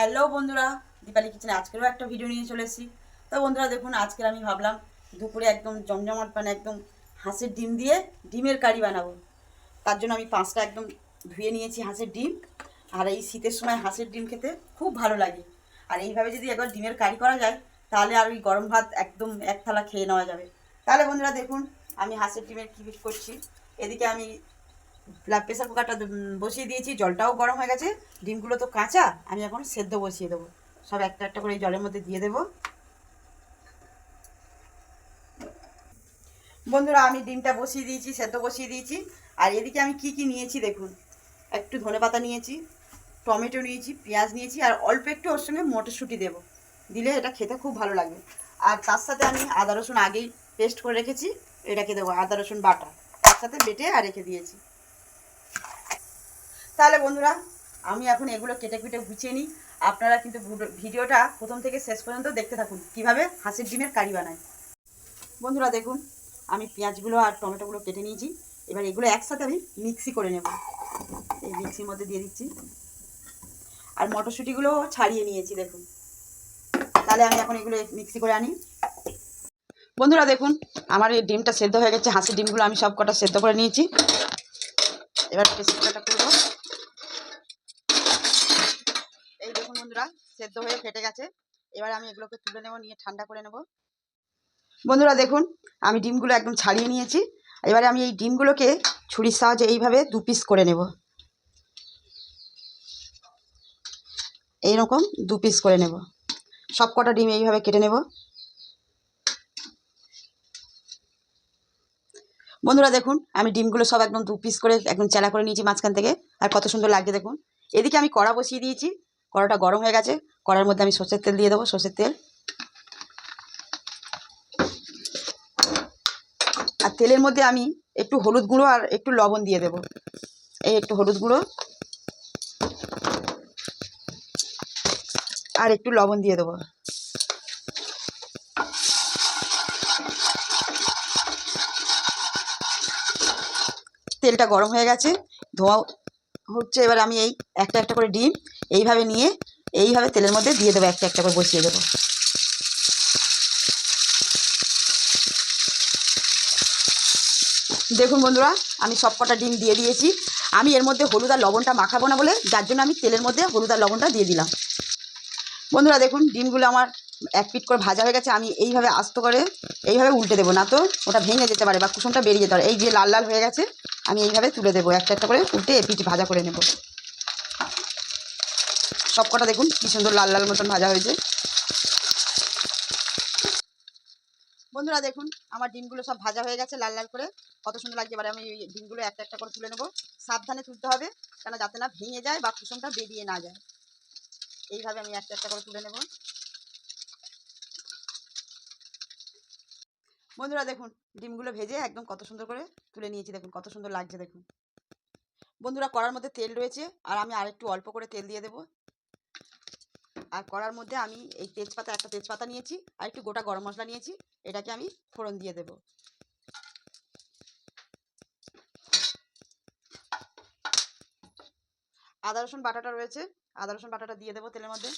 Hello বন্ধুরা, দীপালি কিচেনে আজকেরও একটা ভিডিও নিয়ে চলে এসেছি। তো বন্ধুরা দেখুন, আজকের আমি ভাবলাম দুপুরে একদম জমজমাট একদম হাঁসের ডিম দিয়ে ডিমের কারি বানাবো। তার জন্য আমি 5টা একদম ধুয়ে নিয়েছি হাঁসের ডিম। আর এই শীতের সময় হাঁসের ডিম খেতে খুব ভালো লাগে। আর এইভাবে যদি একবার ডিমের কারি করা যায়, তাহলে আর ওই গরম ভাত একদম এক থালা খেয়ে নেওয়া যাবে। তাহলে বন্ধুরা দেখুন, আমি হাঁসের ডিমের কী করছি। এদিকে আমি প্রেসার কুকারটা বসিয়ে দিয়েছি, জলটাও গরম হয়ে গেছে। ডিমগুলো তো কাঁচা, আমি এখন সেদ্ধ বসিয়ে দেবো। সব একটা একটা করে এই জলের মধ্যে দিয়ে দেবো। বন্ধুরা আমি ডিমটা বসিয়ে দিয়েছি, সেদ্ধ বসিয়ে দিয়েছি। আর এদিকে আমি কি কি নিয়েছি দেখুন। একটু ধনেপাতা নিয়েছি, টমেটো নিয়েছি, পেঁয়াজ নিয়েছি, আর অল্প একটু ওর সঙ্গে মটরশুঁটি দেবো। দিলে এটা খেতে খুব ভালো লাগবে। আর তার সাথে আমি আদা রসুন আগেই পেস্ট করে রেখেছি, এটাকে দেবো। আদা রসুন বাটা একসাথে বেটে আর রেখে দিয়েছি। তাহলে বন্ধুরা আমি এখন এগুলো কেটে কেটে গুছিয়ে নিই। আপনারা কিন্তু ভিডিওটা প্রথম থেকে শেষ পর্যন্ত দেখতে থাকুন, কিভাবে হাঁসের ডিমের কারি বানায়। বন্ধুরা দেখুন, আমি পেঁয়াজগুলো আর টমেটোগুলো কেটে নিয়েছি। এবার এগুলো একসাথে আমি মিক্সি করে নেব। এই মিক্সির মধ্যে দিয়ে দিচ্ছি। আর মটরশুঁটিগুলো ছাড়িয়ে নিয়েছি দেখুন। তাহলে আমি এখন এগুলো মিক্সি করে আনি। বন্ধুরা দেখুন, আমার এই ডিমটা সেদ্ধ হয়ে গেছে। হাঁসের ডিমগুলো আমি সব কটা সেদ্ধ করে নিয়েছি। এবার প্রেসারটা করবো। এই দেখুন বন্ধুরা, সেদ্ধ হয়ে ফেটে গেছে। এবার আমি এগুলোকে তুলে নেব, নিয়ে ঠান্ডা করে নেব। বন্ধুরা দেখুন, আমি ডিমগুলো একদম ছাড়িয়ে নিয়েছি। এবারে আমি এই ডিমগুলোকে ছুরির সাহায্যে এইভাবে 2 পিস করে নেব। এইরকম 2 পিস করে নেব। সব কটা ডিম এইভাবে কেটে নেব। বন্ধুরা দেখুন, আমি ডিমগুলো সব একদম 2 পিস করে একদম চেলা করে নিয়েছি মাঝখান থেকে। আর কত সুন্দর লাগছে দেখুন। এদিকে আমি কড়া বসিয়ে দিয়েছি। কড়াটা গরম হয়ে গেছে। কড়ার মধ্যে আমি সর্ষের তেল দিয়ে দেবো, সর্ষের তেল। আর তেলের মধ্যে আমি একটু হলুদ গুঁড়ো আর একটু লবণ দিয়ে দেবো। এই একটু হলুদ গুঁড়ো আর একটু লবণ দিয়ে দেবো। তেলটা গরম হয়ে গেছে, ধোঁয়া হচ্ছে। এবার আমি এই একটা একটা করে ডিম এইভাবে নিয়ে এইভাবে তেলের মধ্যে দিয়ে দেবো, একটা একটা করে বসিয়ে দেবো। দেখুন বন্ধুরা, আমি সব কটা ডিম দিয়ে দিয়েছি। আমি এর মধ্যে হলুদ আর লবণটা মাখাবো না বলে, যার জন্য আমি তেলের মধ্যে হলুদ আর লবণটা দিয়ে দিলাম। বন্ধুরা দেখুন, ডিমগুলো আমার এক পিঠ করে ভাজা হয়ে গেছে। আমি এইভাবে আস্ত করে এইভাবে উল্টে দেবো, না তো ওটা ভেঙে যেতে পারে বা কুসুমটা বেরিয়ে যেতে পারে। এই যে লাল লাল হয়ে গেছে, আমি এইভাবে তুলে দেবো, একটা একটা করে উল্টে এপিঠ ভাজা করে নেব। সব কটা দেখুন কি সুন্দর লাল লাল মতন ভাজা হয়েছে। বন্ধুরা দেখুন, আমার ডিমগুলো সব ভাজা হয়ে গেছে লাল লাল করে, কত সুন্দর লাগছে। এবারে আমি এই ডিমগুলো একটা একটা করে তুলে নেবো। সাবধানে তুলতে হবে, কেন যাতে না ভেঙে যায় বা কুসুমটা বেরিয়ে না যায়। এইভাবে আমি একটা একটা করে তুলে নেব। বন্ধুরা দেখুন, ডিমগুলো ভেজে একদম কত সুন্দর করে তুলে নিয়েছি। দেখুন কত সুন্দর লাগছে দেখুন। বন্ধুরা কড়ার মধ্যে তেল রয়েছে, আর আমি আরেকটু অল্প করে তেল দিয়ে দেবো। আর কড়ার মধ্যে আমি এই একটা তেজপাতা নিয়েছি, আর একটু গোটা গরম মশলা নিয়েছি। এটাকে আমি ফোড়ন দিয়ে দেবো। আদা রসুন বাটাটা রয়েছে, আদা রসুন বাটাটা দিয়ে দেবো তেলের মধ্যে।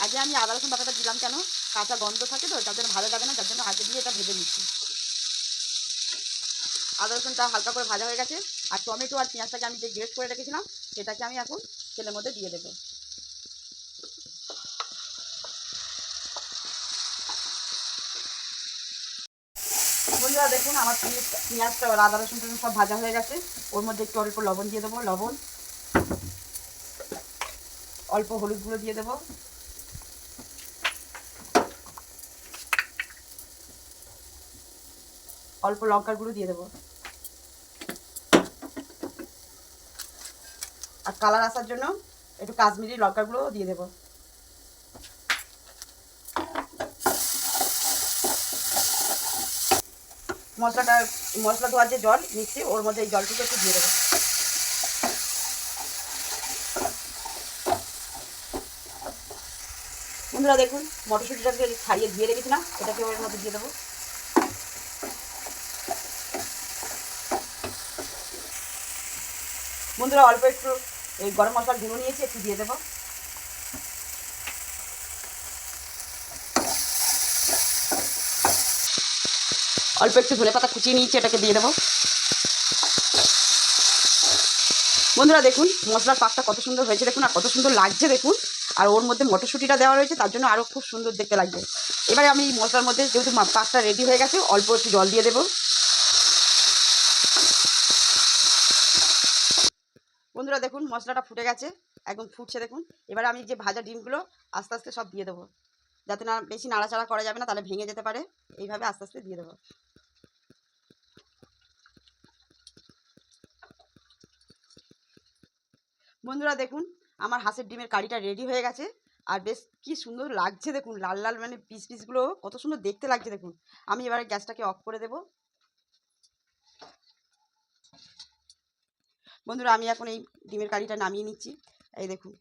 আগে আমি আদা রসুন বাটাটা দিলাম কেন, কাঁচা গন্ধ থাকে তো, তার জন্য ভালো লাগে না, যার জন্য আগে দিয়ে এটা ভেজে নিচ্ছি। আদা রসুনটা হালকা করে ভাজা হয়ে গেছে। আর টমেটো আর পেঁয়াজটাকে আমি যে গ্রেট করে রেখেছিলাম, সেটাকে আমি এখন তেলের মধ্যে দিয়ে দেবো। বন্ধুরা দেখুন, আমার পেঁয়াজটা আর আদা রসুনটা সব ভাজা হয়ে গেছে। ওর মধ্যে একটু অল্প লবণ দিয়ে দেবো, লবণ, অল্প হলুদ গুঁড়ো দিয়ে দেবো, অল্প লঙ্কার গুঁড়ো দিয়ে দেবো। আর কালার আসার জন্য একটু কাশ্মীরি লঙ্কার গুঁড়ো দিয়ে দেবো। মশলা ধোয়ার যে জল নিচ্ছি, ওর মধ্যে এই জলটুকু একটু দিয়ে দেবো। বন্ধুরা দেখুন, মটরশুঁটিটাকে ছাড়িয়ে দিয়ে রেখেছিলাম, এটাকে ওর মধ্যে দিয়ে দেবো। বন্ধুরা অল্প একটু এই গরম মশলার গুঁড়ো নিয়েছি, একটু দিয়ে দেবো। অল্প একটু ধনেপাতা কুচিয়ে নিয়েছি, এটাকে দিয়ে দেবো। বন্ধুরা দেখুন মশলার পাকটা কত সুন্দর হয়েছে দেখুন, আর কত সুন্দর লাগছে দেখুন। আর ওর মধ্যে মটরশুঁটিটা দেওয়া রয়েছে, তার জন্য আরও খুব সুন্দর দেখতে লাগবে। এবারে আমি মশলার মধ্যে যেহেতু পাকটা রেডি হয়ে গেছে, অল্প একটু জল দিয়ে দেবো। বন্ধুরা দেখুন মশলাটা ফুটে গেছে, একদম ফুটছে দেখুন। এবারে আমি যে ভাজা ডিমগুলো আস্তে আস্তে সব দিয়ে দেবো, যাতে না বেশি নাড়াচাড়া করা যাবে না, তাহলে ভেঙে যেতে পারে। এইভাবে আস্তে আস্তে দিয়ে দেবো। বন্ধুরা দেখুন আমার হাঁসের ডিমের কারিটা রেডি হয়ে গেছে, আর বেশ কি সুন্দর লাগছে দেখুন, লাল লাল মানে পিসগুলো কত সুন্দর দেখতে লাগছে দেখুন। আমি এবারে গ্যাসটাকে অফ করে দেব। বন্ধুরা আমি এখন এই ডিমের কারিটা নামিয়ে নিচ্ছি। এই দেখুন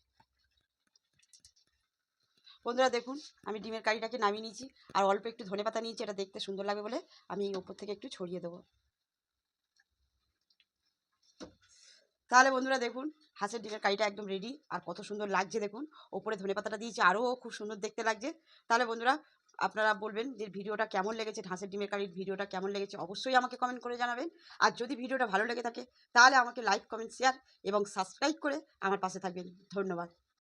বন্ধুরা দেখুন আমি ডিমের কারিটাকে নামিয়ে নিয়েছি, আর অল্প একটু ধনেপাতা নিয়েছি, এটা দেখতে সুন্দর লাগবে বলে আমি এই ওপর থেকে একটু ছড়িয়ে দেবো। তাহলে বন্ধুরা দেখুন হাঁসের ডিমের কারিটা একদম রেডি, আর কত সুন্দর লাগছে দেখুন। ওপরে ধনেপাতাটা দিয়েছি, আরও খুব সুন্দর দেখতে লাগছে। তাহলে বন্ধুরা আপনারা বলবেন যে ভিডিওটা কেমন লেগেছে, হাঁসের ডিমের কারির ভিডিওটা কেমন লেগেছে, অবশ্যই আমাকে কমেন্ট করে জানাবেন। আর যদি ভিডিওটা ভালো লেগে থাকে তাহলে আমাকে লাইক, কমেন্ট, শেয়ার এবং সাবস্ক্রাইব করে আমার পাশে থাকবেন। ধন্যবাদ।